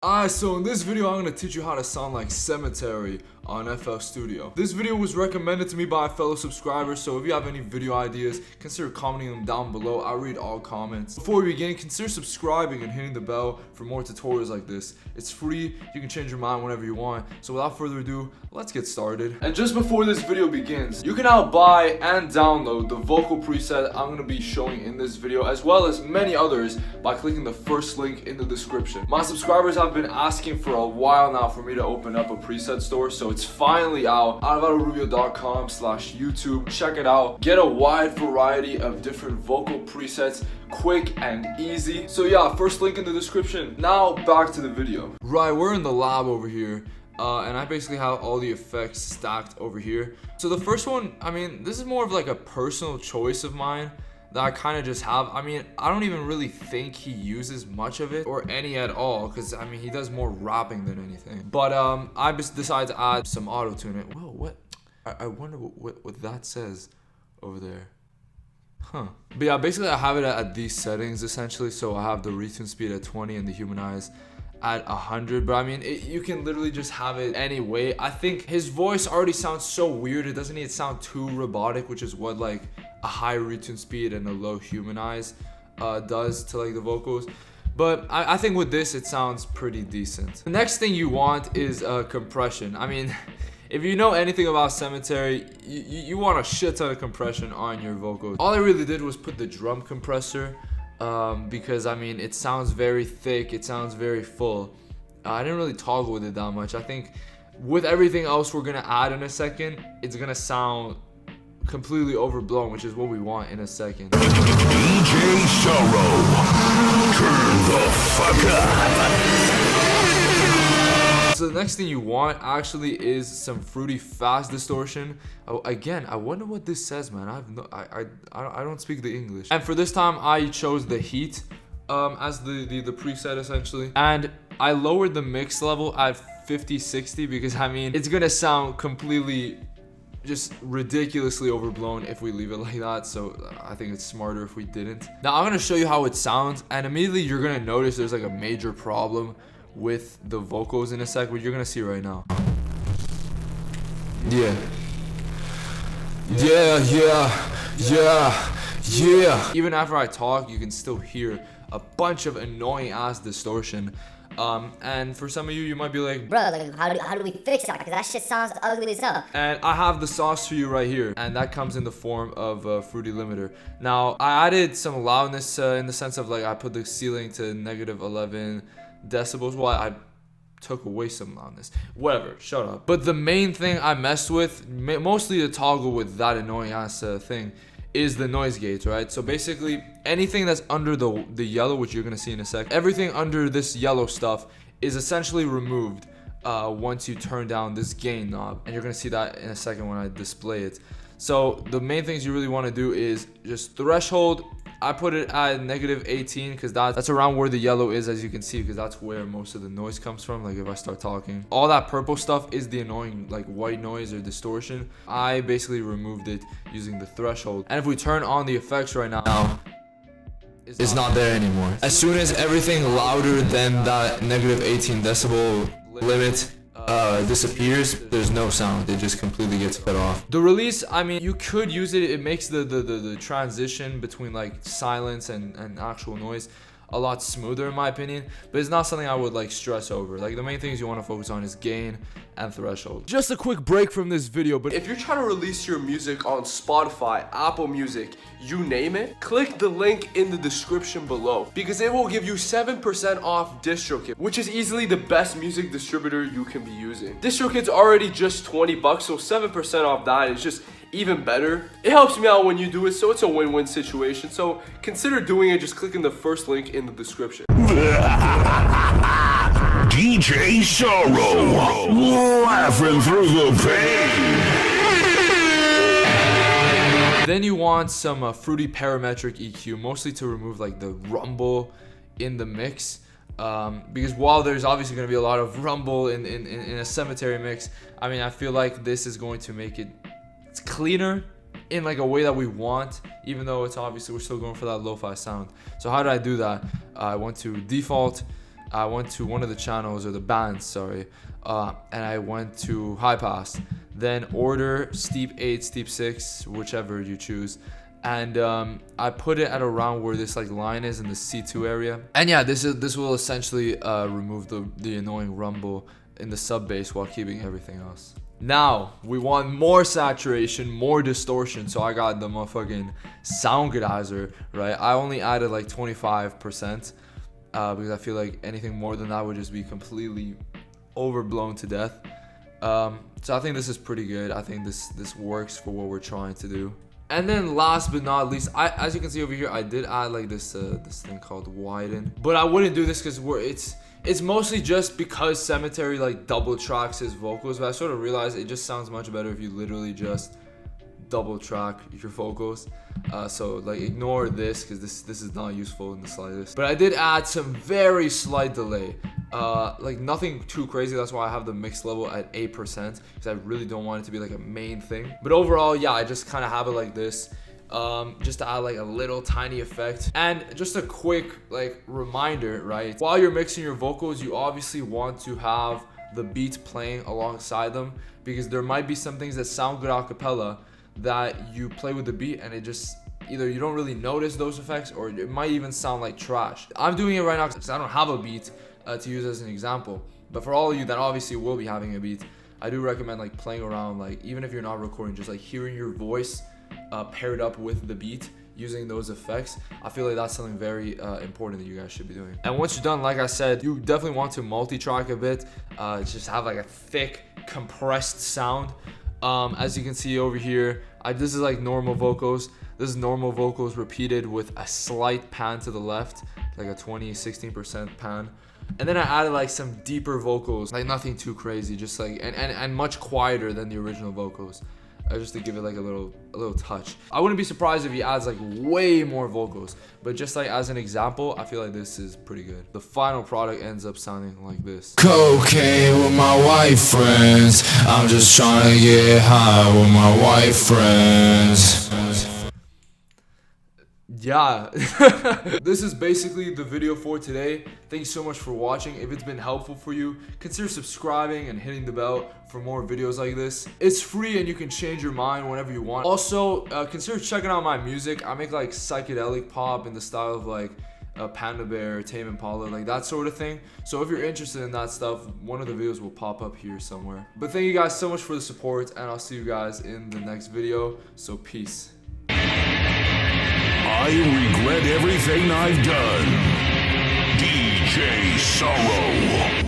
Alright, so in this video I'm going to teach you how to sound like Sematary on FL Studio. This video was recommended to me by a fellow subscriber, so if you have any video ideas, consider commenting them down below. I read all comments. Before we begin, consider subscribing and hitting the bell for more tutorials like this. It's free, you can change your mind whenever you want. So without further ado, let's get started. And just before this video begins, you can now buy and download the vocal preset I'm going to be showing in this video, as well as many others, by clicking the first link in the description. My subscribers have been asking for a while now for me to open up a preset store, so it's finally out. 𝐅𝐅.com/YouTube. Check it out. Get a wide variety of different vocal presets, quick and easy. So yeah, first link in the description. Now back to the video. Right, we're in the lab over here. And I basically have all the effects stacked over here. So the first one, I mean, this is more of like a personal choice of mine that I kind of just have. I mean, I don't even really think he uses much of it or any at all, because I mean, he does more rapping than anything. But I just decided to add some auto-tune it. Whoa, what? I wonder what that says over there. Huh. But yeah, basically I have it at these settings essentially. So I have the retune speed at 20 and the humanize at 100, but I mean, you can literally just have it any way. I think his voice already sounds so weird. It doesn't need to sound too robotic, which is what like a high retune speed and a low humanize does to like the vocals. But I think with this, it sounds pretty decent. The next thing you want is compression. I mean, if you know anything about Sematary, you want a shit ton of compression on your vocals. All I really did was put the drum compressor, because I mean, it sounds very thick, it sounds very full. I didn't really toggle with it that much. I think with everything else we're gonna add in a second, it's gonna sound completely overblown, which is what we want in a second. 𝐕𝐨𝐜𝐴, turn the fuck up. So the next thing you want actually is some fruity fast distortion. Oh, again, I wonder what this says, man. I don't speak the English. And for this time, I chose the heat as the preset essentially. And I lowered the mix level at 50-60 because I mean, it's gonna sound completely just ridiculously overblown if we leave it like that. So I think it's smarter if we didn't. Now I'm gonna show you how it sounds, and immediately you're gonna notice there's like a major problem with the vocals in a sec, which you're gonna see right now. Yeah. Even after I talk, you can still hear a bunch of annoying ass distortion. And for some of you, you might be like, bro, like, how do we fix that? Because that shit sounds ugly as hell. And I have the sauce for you right here, and that comes in the form of a fruity limiter. Now, I added some loudness in the sense of like I put the ceiling to -11 decibels. Well, I took away some loudness. Whatever, shut up. But the main thing I messed with, mostly to toggle with that annoying ass thing, is the noise gates, right? So basically, anything that's under the yellow, which you're gonna see in a sec, everything under this yellow stuff is essentially removed once you turn down this gain knob, and you're gonna see that in a second when I display it. So the main things you really want to do is just threshold. I put it at -18 because that's around where the yellow is, as you can see, because that's where most of the noise comes from. Like if I start talking, all that purple stuff is the annoying like white noise or distortion. I basically removed it using the threshold. And if we turn on the effects right now, it's not there anymore. As soon as everything louder than that -18 decibel limit disappears, there's no sound. It just completely gets cut off. The release, I mean, you could use it. It makes the transition between like silence and actual noise a lot smoother in my opinion, but it's not something I would like stress over. Like the main things you want to focus on is gain and threshold. Just a quick break from this video, but if you're trying to release your music on Spotify, Apple Music, you name it, click the link in the description below because it will give you 7% off DistroKid, which is easily the best music distributor you can be using. DistroKid's already just 20 bucks, so 7% off that is just even better. It helps me out when you do it, so it's a win-win situation. So consider doing it, just clicking the first link in the description. 𝐕𝐨𝐜𝐴, laughing through the pain. Then you want some fruity parametric EQ, mostly to remove like the rumble in the mix. Because while there's obviously going to be a lot of rumble in a Sematary mix, I mean, I feel like this is going to make it's cleaner in like a way that we want, even though it's obviously we're still going for that lo-fi sound. So how did I do that? I went to default, I went to one of the channels, or the bands, sorry, and I went to high pass, then order steep 8, steep 6, whichever you choose. And I put it at around where this like line is in the C2 area. And yeah, this will essentially remove the annoying rumble in the sub bass while keeping everything else. Now we want more saturation, more distortion, so I got the motherfucking Soundgodizer, right? I only added like 25% because I feel like anything more than that would just be completely overblown to death. So I think this is pretty good. I think this works for what we're trying to do. And then last but not least, as you can see over here, I did add like this thing called widen, but I wouldn't do this because it's mostly just because Sematary like double tracks his vocals. But I sort of realized it just sounds much better if you literally just double track your vocals. So like ignore this because this is not useful in the slightest. But I did add some very slight delay. Like nothing too crazy. That's why I have the mix level at 8% because I really don't want it to be like a main thing. But overall, yeah, I just kind of have it like this, just to add like a little tiny effect. And just a quick like reminder, right? While you're mixing your vocals, you obviously want to have the beats playing alongside them, because there might be some things that sound good a cappella that you play with the beat and it just either you don't really notice those effects, or it might even sound like trash. I'm doing it right now because I don't have a beat to use as an example, but for all of you that obviously will be having a beat, I do recommend like playing around, like even if you're not recording, just like hearing your voice paired up with the beat, using those effects. I feel like that's something very important that you guys should be doing. And once you're done, like I said, you definitely want to multi-track a bit, just have like a thick compressed sound. As you can see over here, this is like normal vocals. This is normal vocals repeated with a slight pan to the left, like a 16% pan. And then I added like some deeper vocals, like nothing too crazy, just like and much quieter than the original vocals, just to give it like a little touch. I wouldn't be surprised if he adds like way more vocals, but just like as an example, I feel like this is pretty good. The final product ends up sounding like this. Cocaine with my white friends. I'm just trying to get high with my white friends. Yeah. This is basically the video for today. Thanks so much for watching. If it's been helpful for you, consider subscribing and hitting the bell for more videos like this. It's free and you can change your mind whenever you want. Also, consider checking out my music. I make like psychedelic pop in the style of like Panda Bear, Tame Impala, like that sort of thing. So if you're interested in that stuff, one of the videos will pop up here somewhere. But thank you guys so much for the support, and I'll see you guys in the next video. So peace. I regret everything I've done. DJ Sorrow.